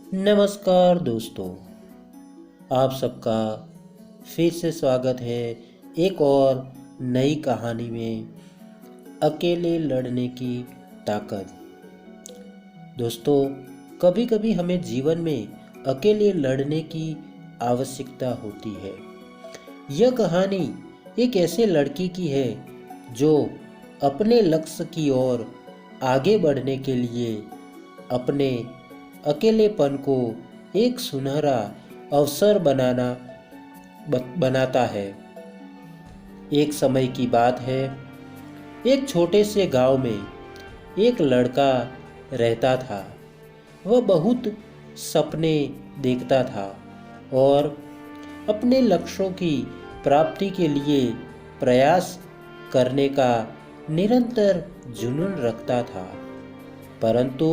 नमस्कार दोस्तों, आप सबका फिर से स्वागत है एक और नई कहानी में। अकेले लड़ने की ताकत। दोस्तों, कभी कभी हमें जीवन में अकेले लड़ने की आवश्यकता होती है। यह कहानी एक ऐसे लड़की की है जो अपने लक्ष्य की ओर आगे बढ़ने के लिए अपने अकेलेपन को एक सुनहरा अवसर बनाता है। एक समय की बात है, एक छोटे से गांव में एक लड़का रहता था। वह बहुत सपने देखता था और अपने लक्ष्यों की प्राप्ति के लिए प्रयास करने का निरंतर जुनून रखता था, परंतु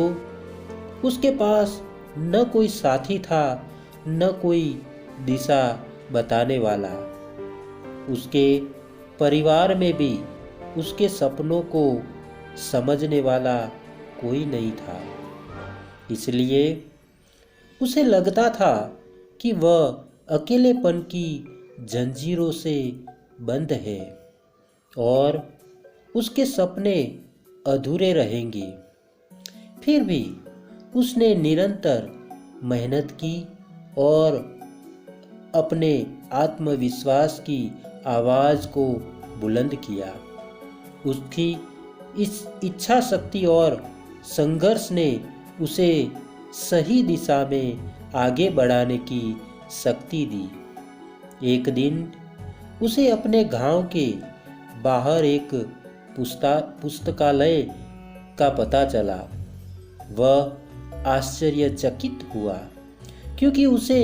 उसके पास न कोई साथी था, न कोई दिशा बताने वाला। उसके परिवार में भी उसके सपनों को समझने वाला कोई नहीं था। इसलिए उसे लगता था कि वह अकेलेपन की जंजीरों से बंद है और उसके सपने अधूरे रहेंगे। फिर भी उसने निरंतर मेहनत की और अपने आत्मविश्वास की आवाज़ को बुलंद किया। उसकी इस इच्छा शक्ति और संघर्ष ने उसे सही दिशा में आगे बढ़ाने की शक्ति दी। एक दिन उसे अपने गांव के बाहर एक पुस्तकालय का पता चला। वह आश्चर्यचकित हुआ, क्योंकि उसे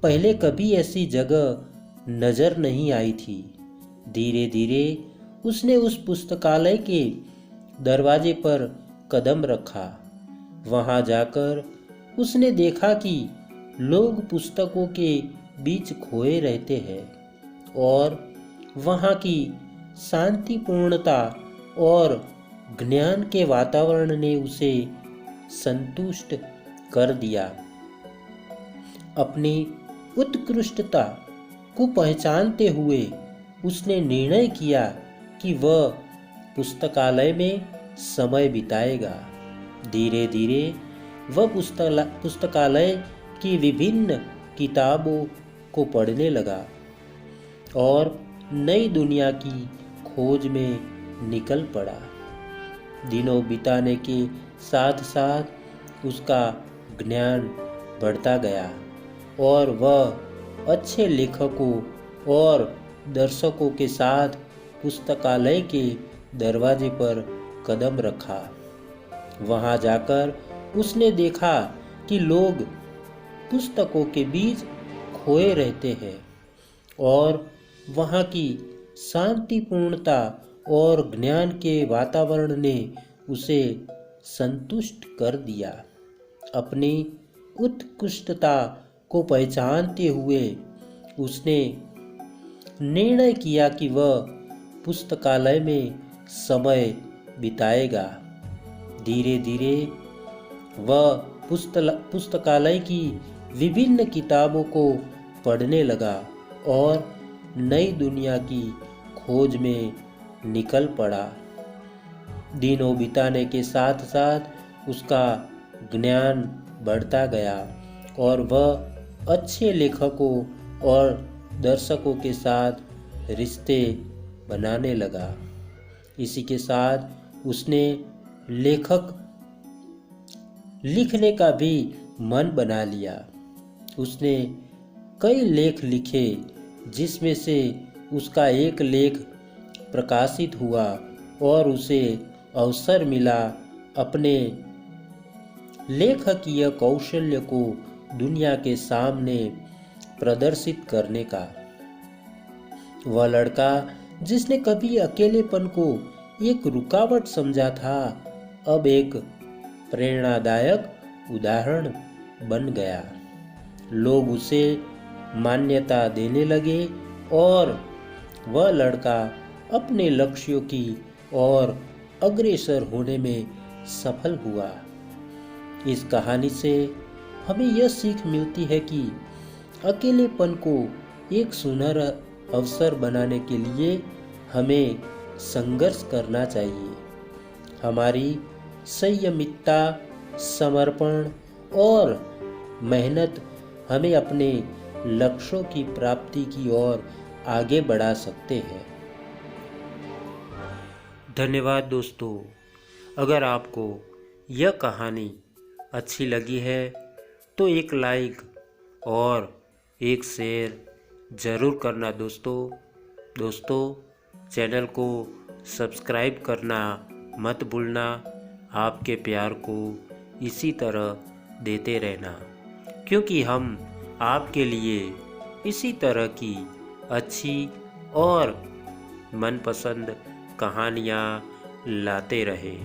पहले कभी ऐसी जगह नजर नहीं आई थी। धीरे धीरे उसने उस पुस्तकालय के दरवाजे पर कदम रखा। वहां जाकर उसने देखा कि लोग पुस्तकों के बीच खोए रहते हैं और वहां की शांतिपूर्णता और ज्ञान के वातावरण ने उसे संतुष्ट कर दिया। अपनी उत्कृष्टता को पहचानते हुए उसने निर्णय किया कि वह पुस्तकालय में समय बिताएगा। धीरे धीरे वह पुस्तकालय की विभिन्न किताबों को पढ़ने लगा और नई दुनिया की खोज में निकल पड़ा। दिनों बिताने के साथ साथ उसका ज्ञान बढ़ता गया और वह अच्छे लेखकों और दर्शकों के साथ पुस्तकालय के दरवाजे पर कदम रखा। वहां जाकर उसने देखा कि लोग पुस्तकों के बीच खोए रहते हैं और वहां की शांतिपूर्णता और ज्ञान के वातावरण ने उसे संतुष्ट कर दिया। अपनी उत्कृष्टता को पहचानते हुए उसने निर्णय किया कि वह पुस्तकालय में समय बिताएगा। धीरे धीरे वह पुस्तकालय की विभिन्न किताबों को पढ़ने लगा और नई दुनिया की खोज में निकल पड़ा। दिनों बिताने के साथ साथ उसका ज्ञान बढ़ता गया और वह अच्छे लेखकों और दर्शकों के साथ रिश्ते बनाने लगा। इसी के साथ उसने लिखने का भी मन बना लिया। उसने कई लेख लिखे, जिसमें से उसका एक लेख प्रकाशित हुआ और उसे अवसर मिला अपने लेखकीय कौशल्य को दुनिया के सामने प्रदर्शित करने का। वह लड़का जिसने कभी अकेलेपन को एक रुकावट समझा था, अब एक प्रेरणादायक उदाहरण बन गया। लोग उसे मान्यता देने लगे और वह लड़का अपने लक्ष्यों की ओर अग्रसर होने में सफल हुआ। इस कहानी से हमें यह सीख मिलती है कि अकेलेपन को एक सुनहरा अवसर बनाने के लिए हमें संघर्ष करना चाहिए। हमारी संयमितता, समर्पण और मेहनत हमें अपने लक्ष्यों की प्राप्ति की ओर आगे बढ़ा सकते हैं। धन्यवाद दोस्तों। अगर आपको यह कहानी अच्छी लगी है तो एक लाइक और एक शेयर ज़रूर करना दोस्तों चैनल को सब्सक्राइब करना मत भूलना। आपके प्यार को इसी तरह देते रहना, क्योंकि हम आपके लिए इसी तरह की अच्छी और मनपसंद कहानियाँ लाते रहे।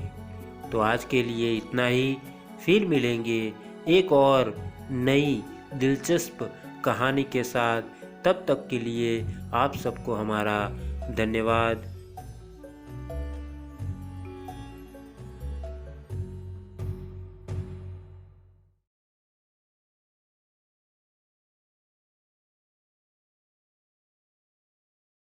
तो आज के लिए इतना ही। फिर मिलेंगे एक और नई दिलचस्प कहानी के साथ। तब तक के लिए आप सबको हमारा धन्यवाद।